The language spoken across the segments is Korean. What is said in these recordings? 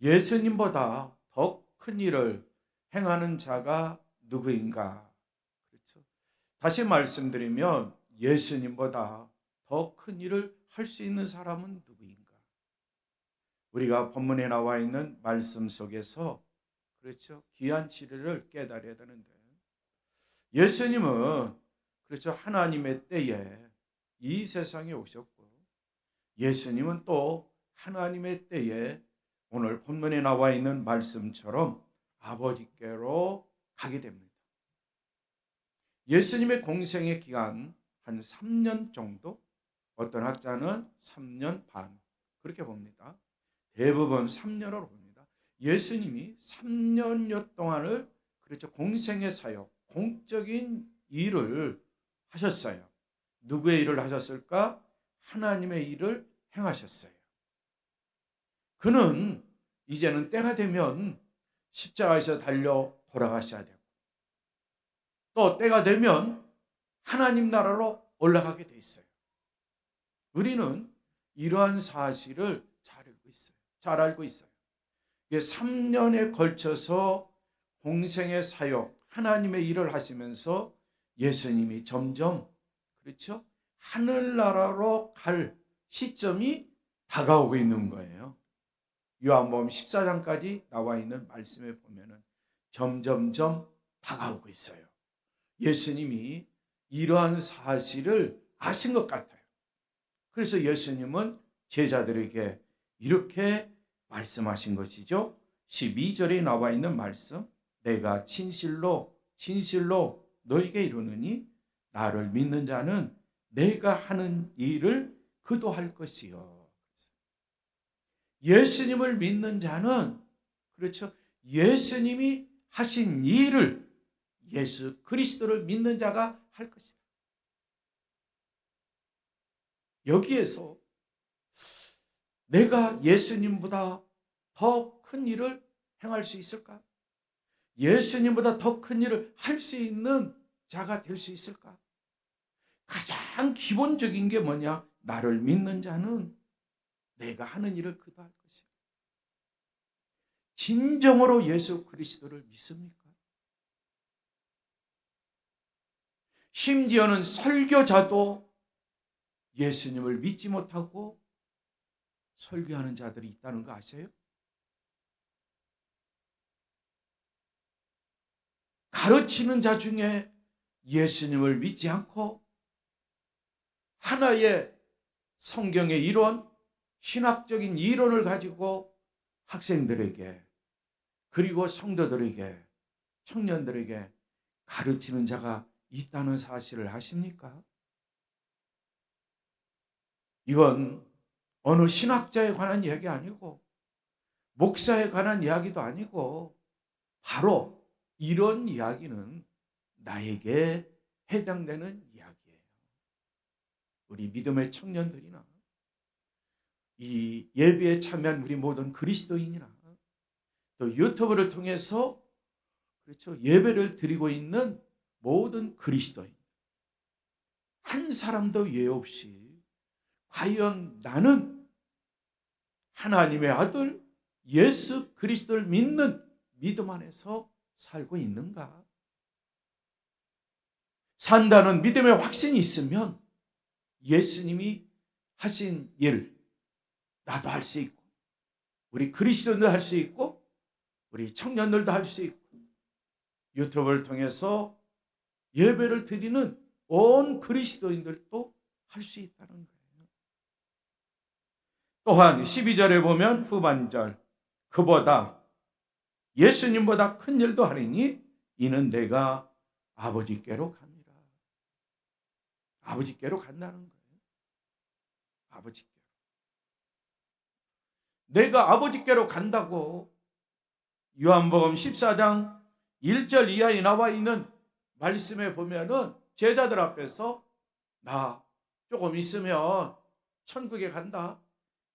예수님보다 더 큰 일을 행하는 자가 누구인가? 그렇죠. 다시 말씀드리면 예수님보다 더 큰 일을 할 수 있는 사람은 누구인가? 우리가 본문에 나와 있는 말씀 속에서 그렇죠. 귀한 진리를 깨달아야 되는데 예수님은 그렇죠. 하나님의 때에 이 세상에 오셨고 예수님은 또 하나님의 때에 오늘 본문에 나와 있는 말씀처럼 아버지께로 가게 됩니다. 예수님의 공생의 기간 한 3년 정도, 어떤 학자는 3년 반 그렇게 봅니다. 대부분 3년으로 봅니다. 예수님이 3년여 동안을 그렇죠. 공생의 사역, 공적인 일을 하셨어요. 누구의 일을 하셨을까? 하나님의 일을 행하셨어요. 그는 이제는 때가 되면 십자가에서 달려 돌아가셔야 되고 또 때가 되면 하나님 나라로 올라가게 돼 있어요. 우리는 이러한 사실을 잘 알고 있어요. 잘 알고 있어요. 3년에 걸쳐서 공생의 사역, 하나님의 일을 하시면서 예수님이 점점 그렇죠? 하늘나라로 갈 시점이 다가오고 있는 거예요. 요한복음 14장까지 나와 있는 말씀에 보면은 점점점 다가오고 있어요. 예수님이 이러한 사실을 아신 것 같아요. 그래서 예수님은 제자들에게 이렇게 말씀하신 것이죠. 12절에 나와 있는 말씀, 내가 진실로 진실로 너에게 이르노니 나를 믿는 자는 내가 하는 일을 그도 할 것이요. 예수님을 믿는 자는 그렇죠. 예수님이 하신 일을 예수 그리스도를 믿는 자가 할 것이다. 여기에서 내가 예수님보다 더 큰 일을 행할 수 있을까? 예수님보다 더 큰 일을 할 수 있는 자가 될 수 있을까? 가장 기본적인 게 뭐냐? 나를 믿는 자는 내가 하는 일을 그도 할 것이야. 진정으로 예수 그리스도를 믿습니까? 심지어는 설교자도 예수님을 믿지 못하고 설교하는 자들이 있다는 거 아세요? 가르치는 자 중에 예수님을 믿지 않고 하나의 성경의 이론, 신학적인 이론을 가지고 학생들에게 그리고 성도들에게 청년들에게 가르치는 자가 있다는 사실을 아십니까? 이건 어느 신학자에 관한 이야기 아니고 목사에 관한 이야기도 아니고 바로 이런 이야기는 나에게 해당되는 이야기예요. 우리 믿음의 청년들이나 이 예배에 참여한 우리 모든 그리스도인이나 또 유튜브를 통해서 그렇죠. 예배를 드리고 있는 모든 그리스도인 한 사람도 예외 없이 과연 나는 하나님의 아들 예수 그리스도를 믿는 믿음 안에서 살고 있는가? 산다는 믿음의 확신이 있으면 예수님이 하신 일 나도 할 수 있고 우리 그리스도인도 할 수 있고 우리 청년들도 할 수 있고 유튜브를 통해서 예배를 드리는 온 그리스도인들도 할 수 있다는 거예요. 또한 12절에 보면 후반절 그보다 예수님보다 큰 일도 하리니 이는 내가 아버지께로 갑니다. 아버지께로 간다는 거예요. 아버지께로. 내가 아버지께로 간다고 요한복음 14장 1절 이하에 나와 있는 말씀에 보면은 제자들 앞에서 나 조금 있으면 천국에 간다.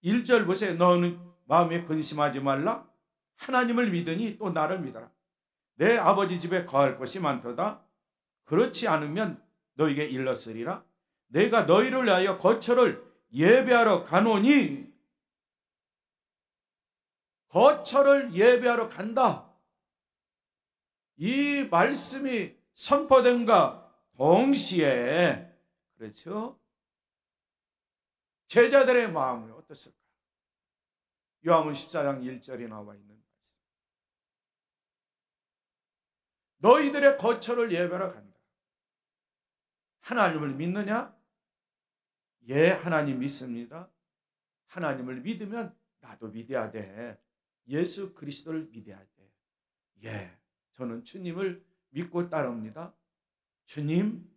1절 보세요. 너는 마음에 근심하지 말라. 하나님을 믿으니 또 나를 믿어라. 내 아버지 집에 거할 것이 많도다. 그렇지 않으면 너에게 일렀으리라. 내가 너희를 위하여 거처를 예배하러 가노니 거처를 예배하러 간다. 이 말씀이 선포된과 동시에, 그렇죠? 제자들의 마음이 어떻을까? 요한복음 14장 1절에 나와 있는 말씀. 너희들의 거처를 예배하러 간다. 하나님을 믿느냐? 예, 하나님 믿습니다. 하나님을 믿으면 나도 믿어야 돼. 예수 그리스도를 믿어야 돼. 예, 저는 주님을 믿고 따릅니다. 주님,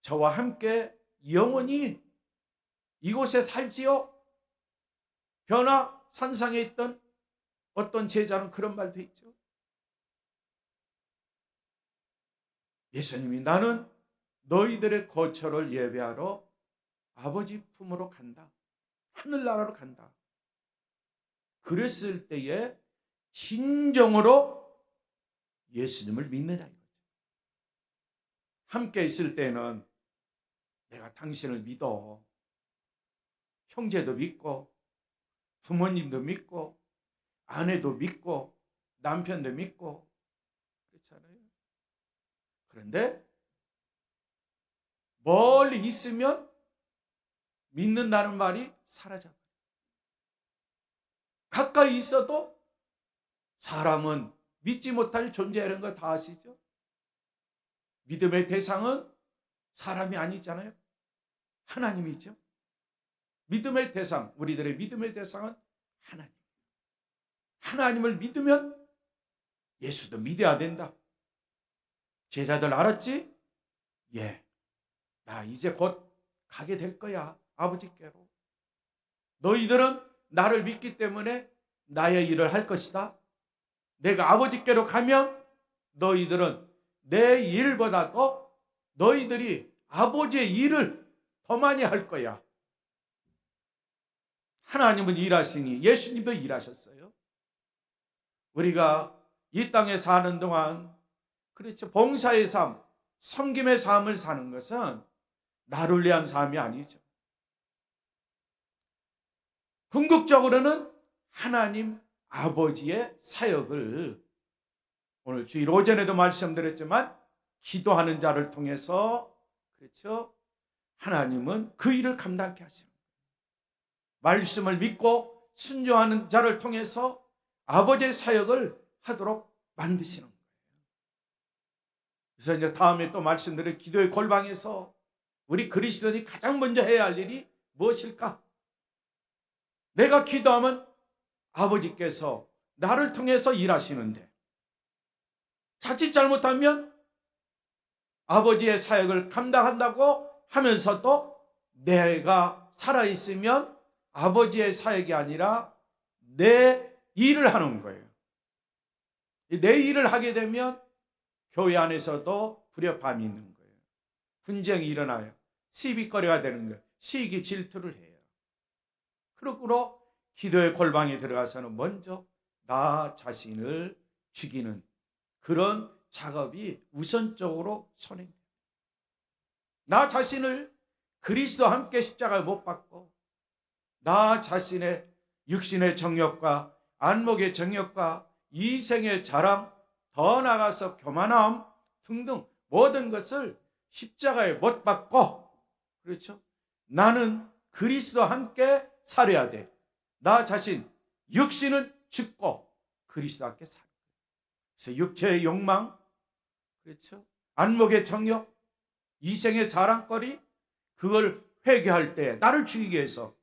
저와 함께 영원히 이곳에 살지요? 변화 산상에 있던 어떤 제자는 그런 말도 있죠. 예수님이 나는 너희들의 거처를 예배하러 아버지 품으로 간다. 하늘나라로 간다. 그랬을 때에 진정으로 예수님을 믿느냐 이거죠. 함께 있을 때는 내가 당신을 믿어. 형제도 믿고 부모님도 믿고 아내도 믿고 남편도 믿고 그렇잖아요. 그런데 멀리 있으면 믿는다는 말이 사라져버려요. 가까이 있어도 사람은 믿지 못할 존재라는 거 다 아시죠? 믿음의 대상은 사람이 아니잖아요. 하나님이죠. 믿음의 대상, 우리들의 믿음의 대상은 하나님. 하나님을 믿으면 예수도 믿어야 된다. 제자들 알았지? 예. 나 이제 곧 가게 될 거야. 아버지께로. 너희들은 나를 믿기 때문에 나의 일을 할 것이다. 내가 아버지께로 가면 너희들은 내 일보다도 너희들이 아버지의 일을 더 많이 할 거야. 하나님은 일하시니 예수님도 일하셨어요. 우리가 이 땅에 사는 동안 그렇죠. 봉사의 삶, 섬김의 삶을 사는 것은 나를 위한 삶이 아니죠. 궁극적으로는 하나님 아버지의 사역을 오늘 주일 오전에도 말씀드렸지만 기도하는 자를 통해서 그렇죠. 하나님은 그 일을 감당케 하시는 거예요. 말씀을 믿고 순종하는 자를 통해서 아버지의 사역을 하도록 만드시는 거예요. 그래서 이제 다음에 또 말씀드린 기도의 골방에서 우리 그리스도인이 가장 먼저 해야 할 일이 무엇일까? 내가 기도하면 아버지께서 나를 통해서 일하시는데 자칫 잘못하면 아버지의 사역을 감당한다고 하면서도 내가 살아있으면 아버지의 사역이 아니라 내 일을 하는 거예요. 내 일을 하게 되면 교회 안에서도 불협화음이 있는 거예요. 분쟁이 일어나요. 시비거리가 되는 거예요. 시기 질투를 해요. 그러므로 기도의 골방에 들어가서는 먼저 나 자신을 죽이는 그런 작업이 우선적으로 선행돼요. 나 자신을 그리스도와 함께 십자가에 못 박고 나 자신의 육신의 정욕과 안목의 정욕과 이생의 자랑, 더 나아가서 교만함 등등 모든 것을 십자가에 못 박고 그렇죠? 나는 그리스도와 함께 살아야 돼. 나 자신 육신은 죽고 그리스도와 함께 살아야 돼. 그래서 육체의 욕망, 그렇죠? 안목의 정욕, 이생의 자랑거리 그걸 회개할 때 나를 죽이기 위해서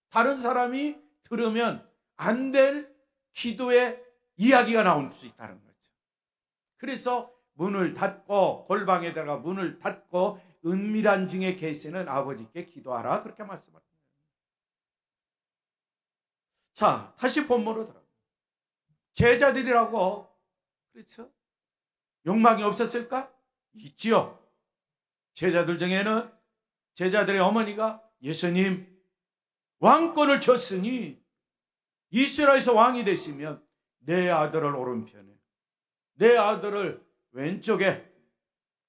다른 사람이 들으면 안 될 기도의 이야기가 나올 수 있다는 거죠. 그래서 문을 닫고 골방에 들어가 문을 닫고 은밀한 중에 계시는 아버지께 기도하라 그렇게 말씀합니다. 자, 다시 본문으로 들어가. 제자들이라고 그렇죠? 욕망이 없었을까? 있지요. 제자들 중에는 제자들의 어머니가 예수님 왕권을 줬으니 이스라엘에서 왕이 되시면 내 아들을 오른편에 내 아들을 왼쪽에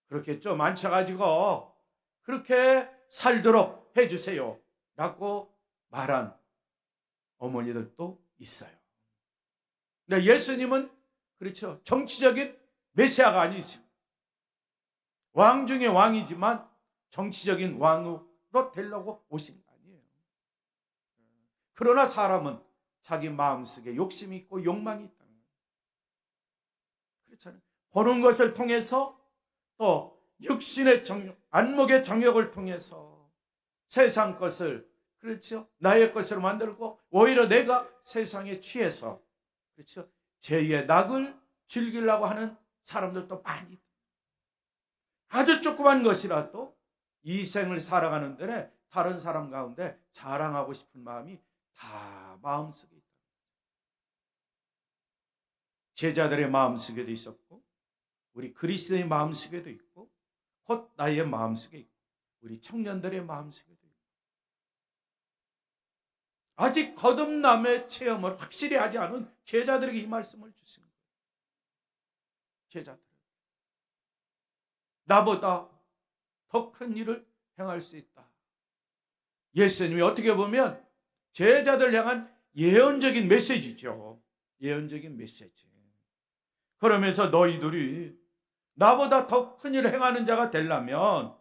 그렇게 좀 앉혀가지고 그렇게 살도록 해주세요 라고 말한 어머니들도 있어요. 근데 예수님은 그렇죠. 정치적인 메시아가 아니죠. 왕 중에 왕이지만 정치적인 왕으로 되려고 오신 거 아니에요. 그러나 사람은 자기 마음속에 욕심이 있고 욕망이 있다. 그렇잖아요. 보는 것을 통해서 또 육신의 정욕, 안목의 정욕을 통해서 세상 것을 그렇죠. 나의 것으로 만들고 오히려 내가 세상에 취해서 그렇죠. 제2의 낙을 즐기려고 하는 사람들도 많이 있다. 아주 조그만 것이라도 이 생을 살아가는 데에 다른 사람 가운데 자랑하고 싶은 마음이 다 마음속에 있다. 제자들의 마음속에도 있었고 우리 그리스도의 마음속에도 있고 곧 나의 마음속에 있고 우리 청년들의 마음속에도 있고 아직 거듭남의 체험을 확실히 하지 않은 제자들에게 이 말씀을 주신 거예요. 제자들 나보다 더 큰 일을 행할 수 있다. 예수님이 어떻게 보면 제자들 향한 예언적인 메시지죠. 예언적인 메시지. 그러면서 너희들이 나보다 더 큰 일을 행하는 자가 되려면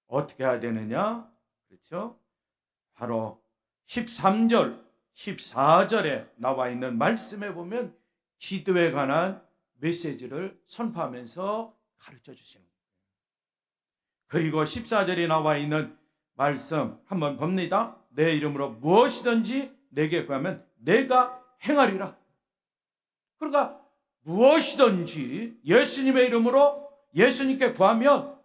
어떻게 해야 되느냐? 그렇죠? 바로 13절, 14절에 나와 있는 말씀에 보면 기도에 관한 메시지를 선포하면서 가르쳐 주시는 거예요. 그리고 14절에 나와 있는 말씀 한번 봅니다. 내 이름으로 무엇이든지 내게 구하면 내가 행하리라. 그러니까 무엇이든지 예수님의 이름으로 예수님께 구하면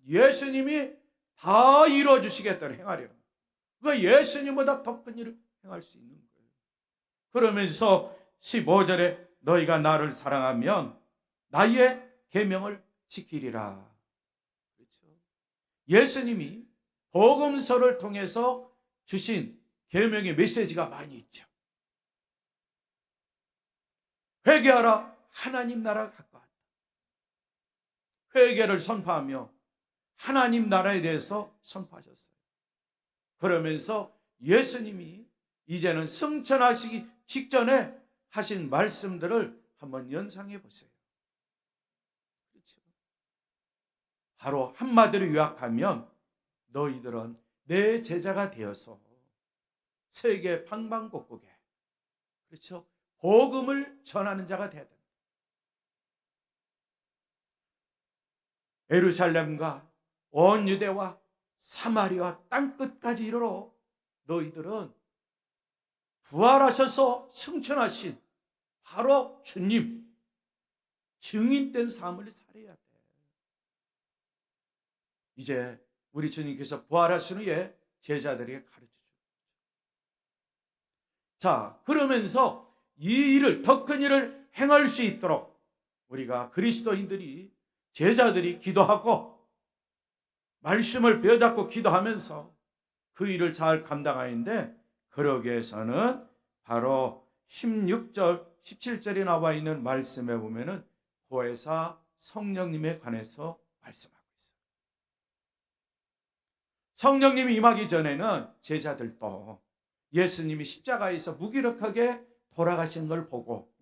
예수님이 다 이루어 주시겠다고 행하리라. 그 예수님보다 더 큰 일을 행할 수 있는 거예요. 그러면서 15절에 너희가 나를 사랑하면 나의 계명을 지키리라. 그렇죠? 예수님이 복음서를 통해서 주신 계명의 메시지가 많이 있죠. 회개하라, 하나님 나라가 가까웠다. 회개를 선포하며 하나님 나라에 대해서 선포하셨어요. 그러면서 예수님이 이제는 승천하시기 직전에 하신 말씀들을 한번 연상해 보세요. 그렇죠? 바로 한마디로 요약하면 너희들은 내 제자가 되어서 세계 방방곡곡에 그렇죠? 복음을 전하는 자가 되어야 된다. 예루살렘과 온 유대와 사마리아 땅끝까지 이르러 너희들은 부활하셔서 승천하신 바로 주님 증인된 삶을 살아야 돼. 이제 우리 주님께서 부활하신 후에 제자들에게 가르쳐주죠. 자, 그러면서 이 일을 더 큰 일을 행할 수 있도록 우리가 그리스도인들이 제자들이 기도하고 말씀을 빼잡고 기도하면서 그 일을 잘 감당하는데 그러기 위해서는 바로 16절, 17절에 나와 있는 말씀에 보면은 보혜사 성령님에 관해서 말씀하고 있어요. 성령님이 임하기 전에는 제자들도 예수님이 십자가에서 무기력하게 돌아가신 걸 보고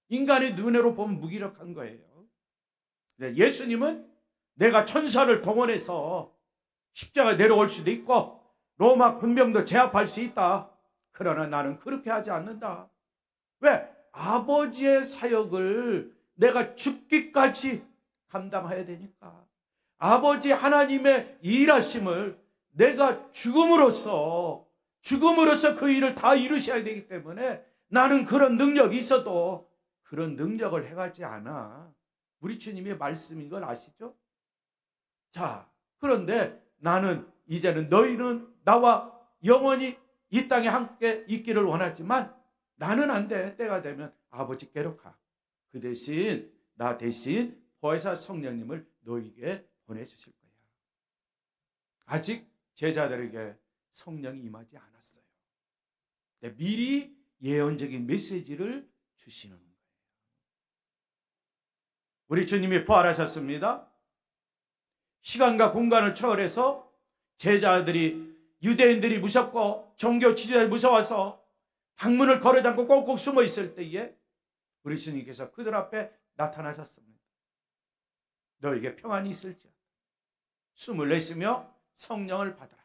인간의 눈으로 보면 무기력한 거예요. 예수님은 내가 천사를 동원해서 십자가에 내려올 수도 있고 로마 군병도 제압할 수 있다. 그러나 나는 그렇게 하지 않는다. 왜? 아버지의 사역을 내가 죽기까지 감당해야 되니까. 아버지 하나님의 일하심을 내가 죽음으로써 그 일을 다 이루셔야 되기 때문에 나는 그런 능력이 있어도 그런 능력을 행하지 않아. 우리 주님의 말씀인 걸 아시죠? 자, 그런데 나는 이제는 너희는 나와 영원히 이 땅에 함께 있기를 원하지만 나는 안 돼. 때가 되면 아버지께로 가. 그 대신 나 대신 보혜사 성령님을 너희에게 보내주실 거야. 아직 제자들에게 성령이 임하지 않았어요. 미리 예언적인 메시지를 주시는 거예요. 우리 주님이 부활하셨습니다. 시간과 공간을 초월해서 제자들이 유대인들이 무섭고 종교 지도자들이 무서워서 방문을 걸어 잠고 꼭꼭 숨어 있을 때에 우리 주님께서 그들 앞에 나타나셨습니다. 너에게 평안이 있을지어다. 숨을 내쉬며 성령을 받아라.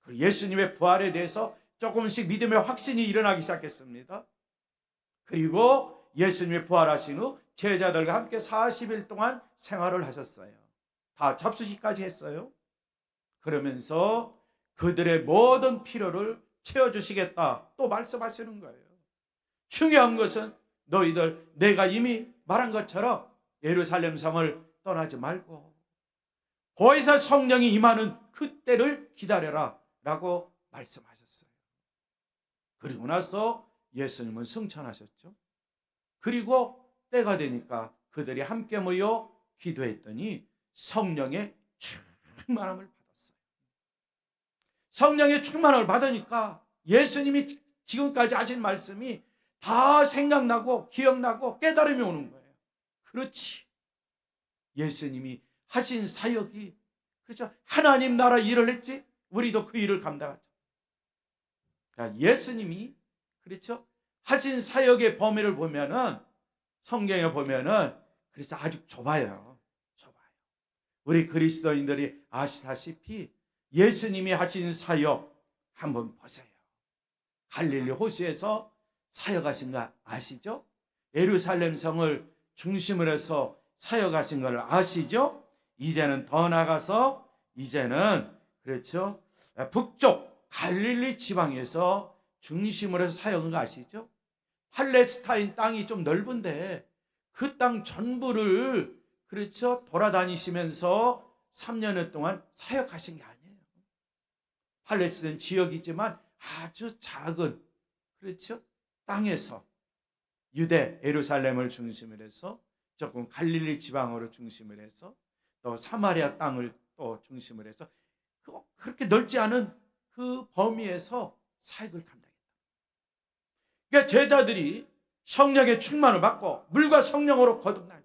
예수님의 부활에 대해서 조금씩 믿음의 확신이 일어나기 시작했습니다. 그리고 예수님이 부활하신 후 제자들과 함께 40일 동안 생활을 하셨어요. 다 잡수시까지 했어요. 그러면서 그들의 모든 필요를 채워주시겠다 또 말씀하시는 거예요. 중요한 것은 너희들 내가 이미 말한 것처럼 예루살렘 성을 떠나지 말고 거기서 성령이 임하는 그때를 기다려라 라고 말씀하셨어요. 그리고 나서 예수님은 승천하셨죠. 그리고 때가 되니까 그들이 함께 모여 기도했더니 성령의 충만함을 받았어요. 성령의 충만함을 받으니까 예수님이 지금까지 하신 말씀이 다 생각나고 기억나고 깨달음이 오는 거예요. 그렇지. 예수님이 하신 사역이 그렇죠. 하나님 나라 일을 했지. 우리도 그 일을 감당하죠. 그러니까 예수님이 그렇죠. 하신 사역의 범위를 보면은 성경에 보면은 그래서 아주 좁아요. 좁아요. 우리 그리스도인들이 아시다시피 예수님이 하신 사역 한번 보세요. 갈릴리 호수에서 사역하신 거 아시죠? 예루살렘 성을 중심으로 해서 사역하신 걸 아시죠? 이제는 더 나가서 이제는 그렇죠. 북쪽 갈릴리 지방에서 중심으로 해서 사역한 거 아시죠? 팔레스타인 땅이 좀 넓은데 그 땅 전부를 그렇죠. 돌아다니시면서 3년 동안 사역하신 게 아니에요. 팔레스타인 지역이지만 아주 작은 그렇죠. 땅에서 유대 예루살렘을 중심으로 해서 조금 갈릴리 지방으로 중심을 해서 또 사마리아 땅을 또 중심으로 해서 그렇게 넓지 않은 그 범위에서 사역을 감당했다. 그러니까 제자들이 성령의 충만을 받고 물과 성령으로 거듭나고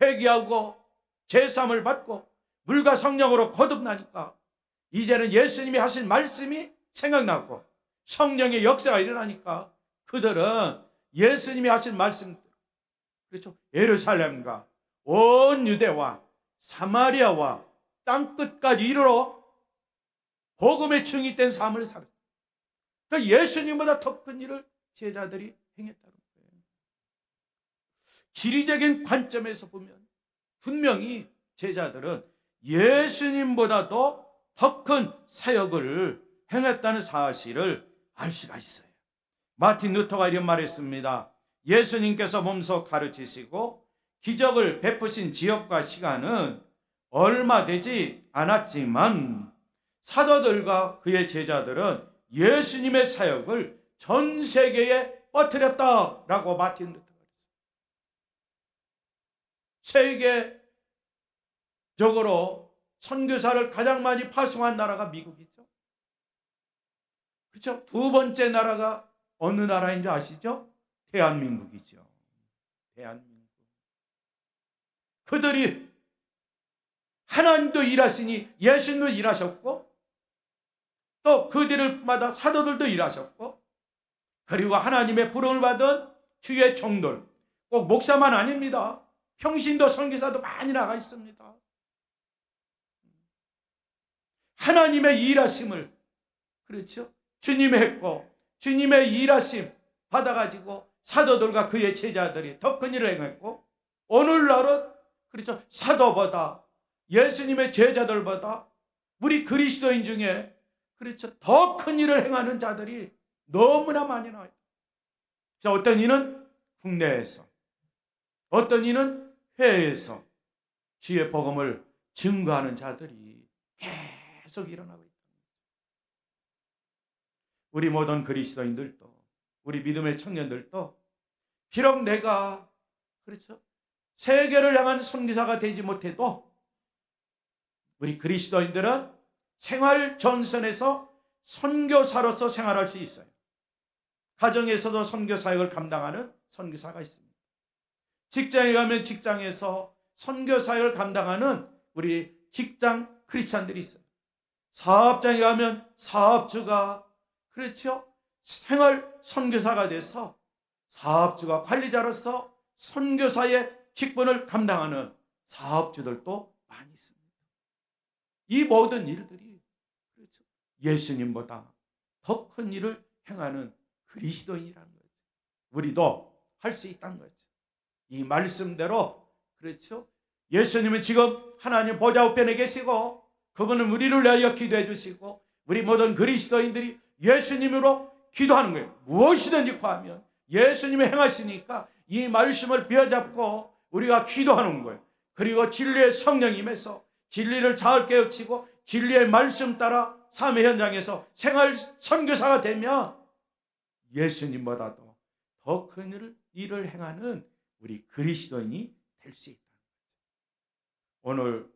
회개하고 제사함을 받고 물과 성령으로 거듭나니까 이제는 예수님이 하신 말씀이 생각나고 성령의 역사가 일어나니까 그들은 예수님이 하신 말씀 그렇죠. 예루살렘과 온 유대와 사마리아와 땅끝까지 이르러 복음의 증인된 삶을 살았어요. 그러니까 예수님보다 더 큰 일을 제자들이 행했다는 거예요. 지리적인 관점에서 보면 분명히 제자들은 예수님보다도 더 큰 사역을 행했다는 사실을 알 수가 있어요. 마틴 루터가 이런 말했습니다. 예수님께서 몸소 가르치시고 기적을 베푸신 지역과 시간은 얼마 되지 않았지만 사도들과 그의 제자들은 예수님의 사역을 전 세계에 퍼뜨렸다라고 마틴 루터가 그랬어요. 세계적으로 선교사를 가장 많이 파송한 나라가 미국이죠. 그렇죠? 두 번째 나라가 어느 나라인 줄 아시죠? 대한민국이죠. 대한민국. 그들이 하나님도 일하시니 예수님도 일하셨고 또 그들마다 사도들도 일하셨고 그리고 하나님의 부름을 받은 주의 종들 꼭 목사만 아닙니다. 평신도 선교사도 많이 나가 있습니다. 하나님의 일하심을 그렇죠? 주님이 했고 주님의 일하심 받아가지고 사도들과 그의 제자들이 더 큰 일을 행했고 오늘날은 그렇죠? 사도보다 예수님의 제자들보다 우리 그리스도인 중에 그렇죠? 더 큰 일을 행하는 자들이 너무나 많이 나와요. 자, 어떤 이는 국내에서 어떤 이는 해외에서 주의 복음을 증거하는 자들이 계속 일어나고 있다. 우리 모든 그리스도인들도 우리 믿음의 청년들도 비록 내가 그렇죠? 세계를 향한 선교사가 되지 못해도 우리 그리스도인들은 생활 전선에서 선교사로서 생활할 수 있어요. 가정에서도 선교 사역을 감당하는 선교사가 있습니다. 직장에 가면 직장에서 선교 사역을 감당하는 우리 직장 크리스찬들이 있어요. 사업장에 가면 사업주가 그렇죠? 생활 선교사가 돼서 사업주가 관리자로서 선교사의 직분을 감당하는 사업주들도 많이 있습니다. 이 모든 일들이 그렇죠. 예수님보다 더 큰 일을 행하는 그리스도인이라는 거죠. 우리도 할 수 있다는 거죠. 이 말씀대로 그렇죠. 예수님은 지금 하나님 보좌 우편에 계시고 그분은 우리를 위하여 기도해 주시고 우리 모든 그리스도인들이 예수님으로 기도하는 거예요. 무엇이든지 구하면 예수님이 행하시니까 이 말씀을 비어잡고 우리가 기도하는 거예요. 그리고 진리의 성령이 임해서 진리를 잘 깨우치고 진리의 말씀 따라 삶의 현장에서 생활 선교사가 되면 예수님보다도 더 큰 일을 행하는 우리 그리스도인이 될 수 있다는 거죠. 오늘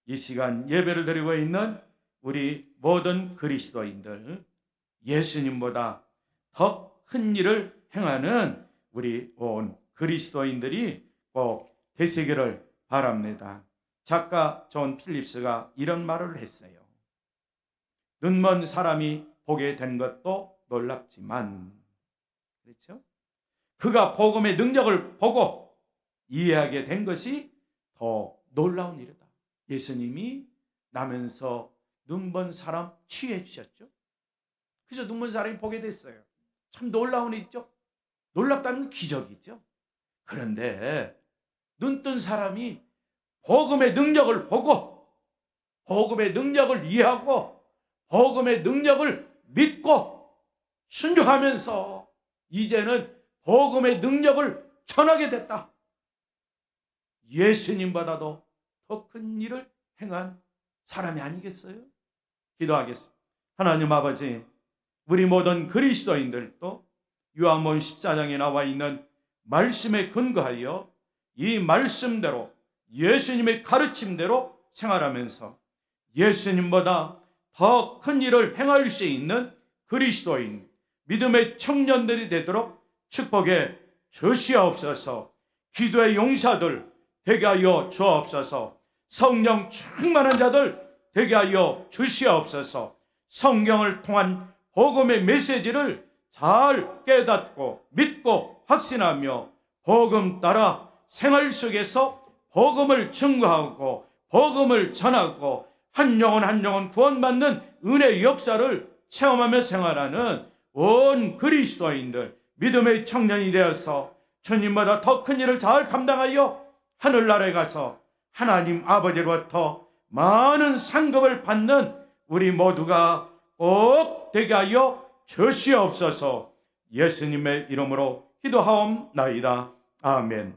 이 시간 예배를 드리고 있는 우리 모든 그리스도인들, 예수님보다 더 큰 일을 행하는 우리 온 그리스도인들이 꼭 되시기를 바랍니다. 작가 존 필립스가 이런 말을 했어요. 눈먼 사람이 보게 된 것도 놀랍지만, 그렇죠? 그가 복음의 능력을 보고 이해하게 된 것이 더 놀라운 일이다. 예수님이 나면서 눈먼 사람 치유해 주셨죠. 그래서 눈먼 사람이 보게 됐어요. 참 놀라운 일이죠. 놀랍다는 건 기적이죠. 그런데 눈뜬 사람이 복음의 능력을 보고 복음의 능력을 이해하고 복음의 능력을 믿고 순종하면서 이제는 복음의 능력을 전하게 됐다. 예수님보다도 더 큰 일을 행한 사람이 아니겠어요? 기도하겠습니다. 하나님 아버지, 우리 모든 그리스도인들도 요한복음 14장에 나와 있는 말씀에 근거하여 이 말씀대로 예수님의 가르침대로 생활하면서 예수님보다 더 큰 일을 행할 수 있는 그리스도인, 믿음의 청년들이 되도록 축복해 주시옵소서. 기도의 용사들 되게 하여 주옵소서. 성령 충만한 자들 되게 하여 주시옵소서. 성경을 통한 복음의 메시지를 잘 깨닫고 믿고 확신하며 복음 따라 생활 속에서 복음을 증거하고 복음을 전하고 한 영혼 한 영혼 구원받는 은혜의 역사를 체험하며 생활하는 온 그리스도인들, 믿음의 청년이 되어서 주님보다 더 큰 일을 잘 감당하여 하늘나라에 가서 하나님 아버지로부터 많은 상급을 받는 우리 모두가 꼭 되게 하여 주시옵소서. 예수님의 이름으로 기도하옵나이다. 아멘.